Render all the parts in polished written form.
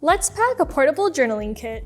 Let's pack a portable journaling kit.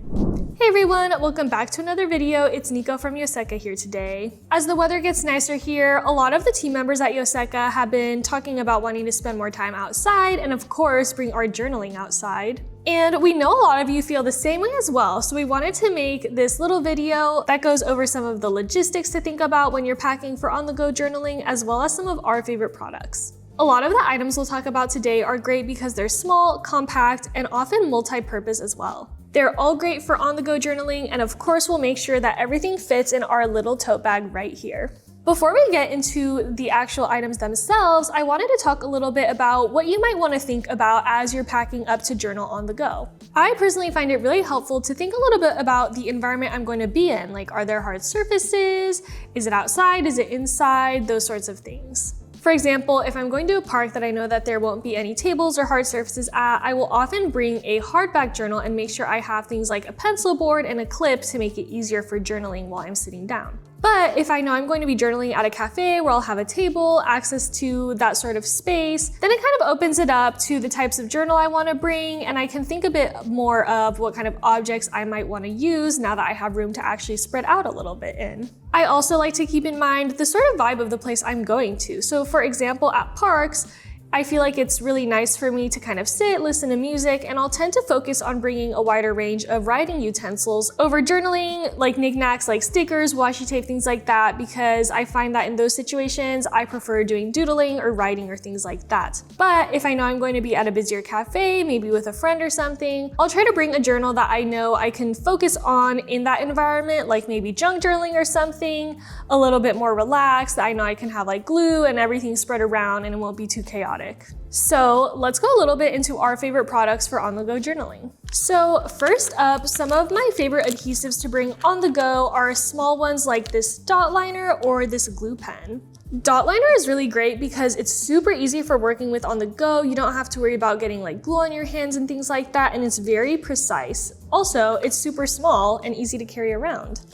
Hey everyone, welcome back to another video. It's Nico from Yoseka here today. As the weather gets nicer here, a lot of the team members at Yoseka have been talking about wanting to spend more time outside and of course bring our journaling outside. And we know a lot of you feel the same way as well, so we wanted to make this little video that goes over some of the logistics to think about when you're packing for on-the-go journaling, as well as some of our favorite products. A lot of the items we'll talk about today are great because they're small, compact, and often multi-purpose as well. They're all great for on-the-go journaling, and of course we'll make sure that everything fits in our little tote bag right here. Before we get into the actual items themselves, I wanted to talk a little bit about what you might want to think about as you're packing up to journal on the go. I personally find it really helpful to think a little bit about the environment I'm going to be in. Like, are there hard surfaces? Is it outside? Is it inside? Those sorts of things. For example, if I'm going to a park that I know that there won't be any tables or hard surfaces at, I will often bring a hardback journal and make sure I have things like a pencil board and a clip to make it easier for journaling while I'm sitting down. But if I know I'm going to be journaling at a cafe where I'll have a table, access to that sort of space, then it kind of opens it up to the types of journal I want to bring, and I can think a bit more of what kind of objects I might want to use now that I have room to actually spread out a little bit in. I also like to keep in mind the sort of vibe of the place I'm going to. So for example, at parks, I feel like it's really nice for me to kind of sit, listen to music, and I'll tend to focus on bringing a wider range of writing utensils over journaling, like knickknacks like stickers, washi tape, things like that, because I find that in those situations, I prefer doing doodling or writing or things like that. But if I know I'm going to be at a busier cafe, maybe with a friend or something, I'll try to bring a journal that I know I can focus on in that environment, like maybe junk journaling or something, a little bit more relaxed, that I know I can have like glue and everything spread around and it won't be too chaotic. So let's go a little bit into our favorite products for on-the-go journaling. So first up, some of my favorite adhesives to bring on the go are small ones like this dot liner or this glue pen. Dot liner is really great because it's super easy for working with on the go. You don't have to worry about getting like glue on your hands and things like that, and it's very precise. Also, it's super small and easy to carry around.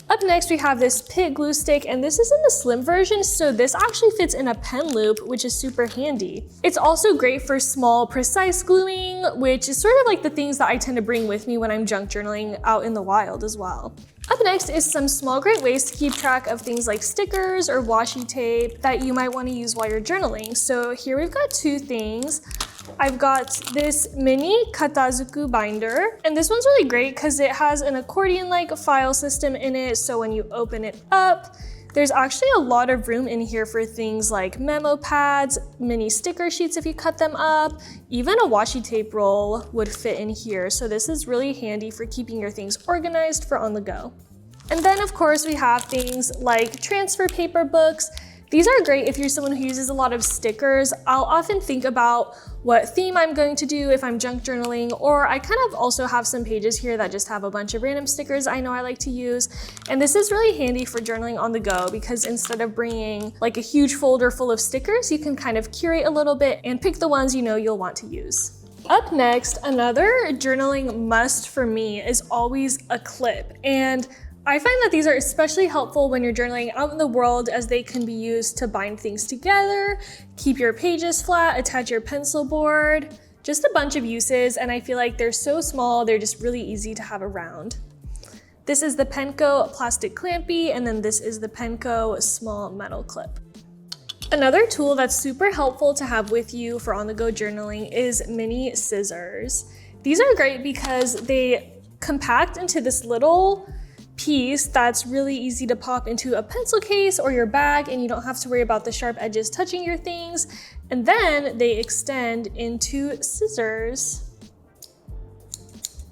Up next, we have this pit glue stick, and this is in the slim version, so this actually fits in a pen loop, which is super handy. It's also great for small, precise gluing, which is sort of like the things that I tend to bring with me when I'm junk journaling out in the wild as well. Up next is some small great ways to keep track of things like stickers or washi tape that you might want to use while you're journaling. So here we've got two things. I've got this mini katazuku binder, and this one's really great because it has an accordion-like file system in it, so when you open it up, there's actually a lot of room in here for things like memo pads, mini sticker sheets if you cut them up, even a washi tape roll would fit in here, so this is really handy for keeping your things organized for on the go. And then of course we have things like transfer paper books. These are great if you're someone who uses a lot of stickers. I'll often think about what theme I'm going to do if I'm junk journaling, or I kind of also have some pages here that just have a bunch of random stickers I know I like to use. And this is really handy for journaling on the go because instead of bringing like a huge folder full of stickers, you can kind of curate a little bit and pick the ones you know you'll want to use. Up next, another journaling must for me is always a clip. And I find that these are especially helpful when you're journaling out in the world, as they can be used to bind things together, keep your pages flat, attach your pencil board, just a bunch of uses, and I feel like they're so small, they're just really easy to have around. This is the Penco plastic clampy, and then this is the Penco small metal clip. Another tool that's super helpful to have with you for on-the-go journaling is mini scissors. These are great because they compact into this little piece that's really easy to pop into a pencil case or your bag, and you don't have to worry about the sharp edges touching your things. And then they extend into scissors.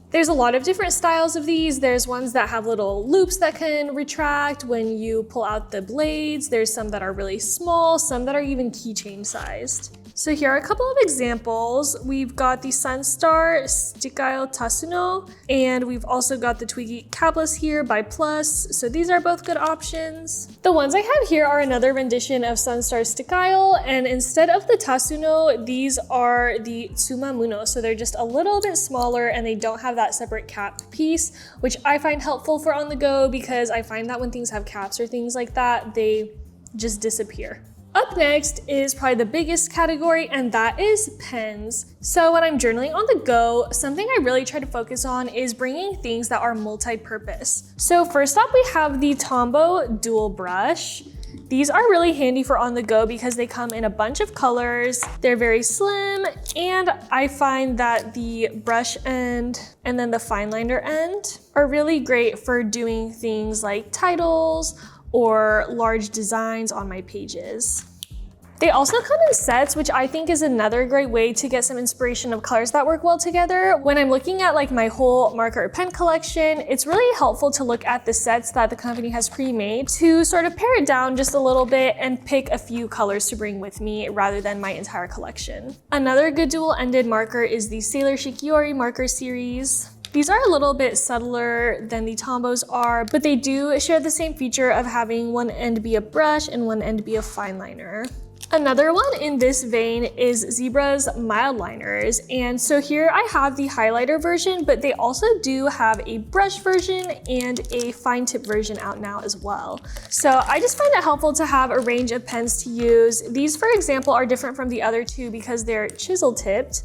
There's a lot of different styles of these. There's ones that have little loops that can retract when you pull out the blades. There's some that are really small, some that are even keychain sized. So here are a couple of examples. We've got the Sunstar Stickile Tasuno, and we've also got the Twiggy Capless here by Plus. So these are both good options. The ones I have here are another rendition of Sunstar Stickile, and instead of the Tasuno, these are the Tsumamuno. So they're just a little bit smaller and they don't have that separate cap piece, which I find helpful for on the go because I find that when things have caps or things like that, they just disappear. Up next is probably the biggest category, and that is pens. So when I'm journaling on the go, something I really try to focus on is bringing things that are multi-purpose. So first up, we have the Tombow dual brush. These are really handy for on the go because they come in a bunch of colors. They're very slim, and I find that the brush end and then the fine liner end are really great for doing things like titles or large designs on my pages. They also come in sets, which I think is another great way to get some inspiration of colors that work well together. When I'm looking at like my whole marker or pen collection, it's really helpful to look at the sets that the company has pre-made to sort of pare it down just a little bit and pick a few colors to bring with me rather than my entire collection. Another good dual-ended marker is the Sailor Shikiori marker series. These are a little bit subtler than the Tombows are, but they do share the same feature of having one end be a brush and one end be a fine liner. Another one in this vein is Zebra's mild liners. And so here I have the highlighter version, but they also do have a brush version and a fine tip version out now as well. So I just find it helpful to have a range of pens to use. These, for example, are different from the other two because they're chisel tipped.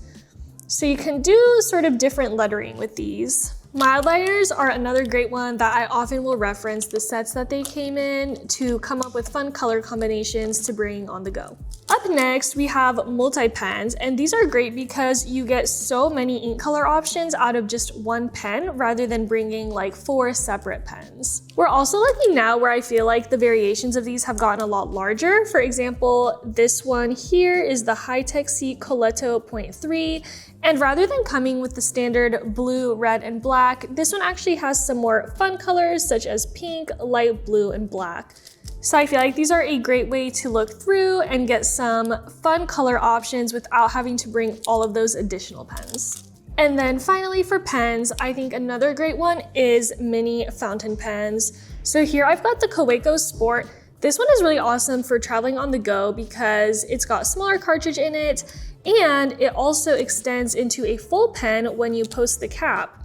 So you can do sort of different lettering with these. Mild liners are another great one that I often will reference the sets that they came in to come up with fun color combinations to bring on the go. Up next, we have multi-pens, and these are great because you get so many ink color options out of just one pen rather than bringing like 4 separate pens. We're also lucky now where I feel like the variations of these have gotten a lot larger. For example, this one here is the High-Tech Seat Coletto 0.3. And rather than coming with the standard blue, red, and black, this one actually has some more fun colors such as pink, light blue, and black. So I feel like these are a great way to look through and get some fun color options without having to bring all of those additional pens. And then finally for pens, I think another great one is mini fountain pens. So here I've got the Kaweco Sport. This one is really awesome for traveling on the go because it's got a smaller cartridge in it, and it also extends into a full pen when you post the cap.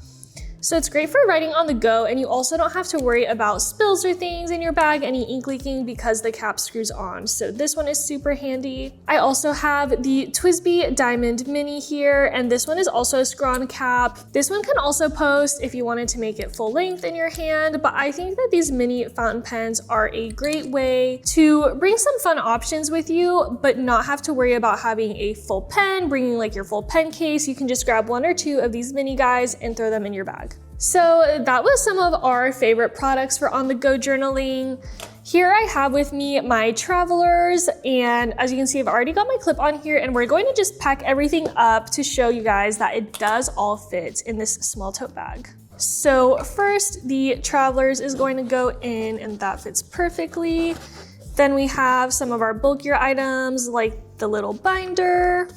So it's great for writing on the go, and you also don't have to worry about spills or things in your bag, any ink leaking, because the cap screws on. So this one is super handy. I also have the TWSBI Diamond Mini here, and this one is also a screw-on cap. This one can also post if you wanted to make it full length in your hand, but I think that these mini fountain pens are a great way to bring some fun options with you, but not have to worry about having a full pen, bringing like your full pen case. You can just grab 1 or 2 of these mini guys and throw them in your bag. So that was some of our favorite products for on-the-go journaling. Here I have with me my travelers, and as you can see, I've already got my clip on here, and we're going to just pack everything up to show you guys that it does all fit in this small tote bag. So first, the travelers is going to go in, and that fits perfectly. Then we have some of our bulkier items like the little binder,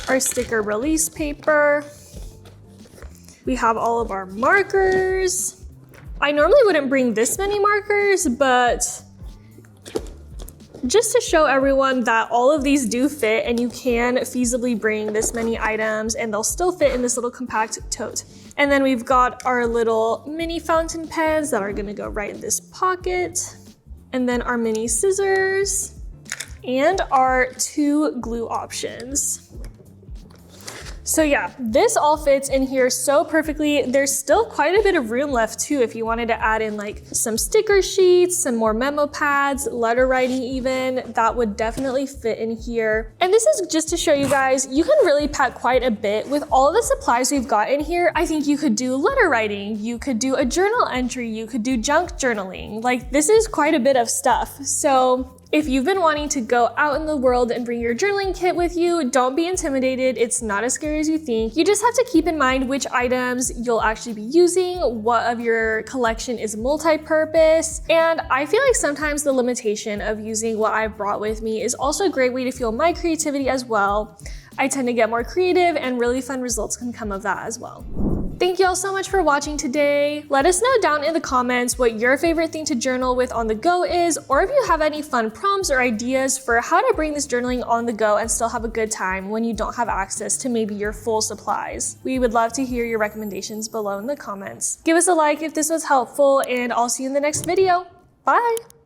our sticker release paper. We have all of our markers. I normally wouldn't bring this many markers, but just to show everyone that all of these do fit and you can feasibly bring this many items and they'll still fit in this little compact tote. And then we've got our little mini fountain pens that are gonna go right in this pocket. And then our mini scissors and our 2 glue options. So yeah, this all fits in here so perfectly. There's still quite a bit of room left too if you wanted to add in like some sticker sheets, some more memo pads, letter writing even, that would definitely fit in here. And this is just to show you guys, you can really pack quite a bit with all the supplies we've got in here. I think you could do letter writing, you could do a journal entry, you could do junk journaling. Like this is quite a bit of stuff. So if you've been wanting to go out in the world and bring your journaling kit with you, don't be intimidated. It's not as scary as you think. You just have to keep in mind which items you'll actually be using, what of your collection is multi-purpose. And I feel like sometimes the limitation of using what I've brought with me is also a great way to fuel my creativity as well. I tend to get more creative and really fun results can come of that as well. Thank you all so much for watching today. Let us know down in the comments what your favorite thing to journal with on the go is, or if you have any fun prompts or ideas for how to bring this journaling on the go and still have a good time when you don't have access to maybe your full supplies. We would love to hear your recommendations below in the comments. Give us a like if this was helpful, and I'll see you in the next video. Bye!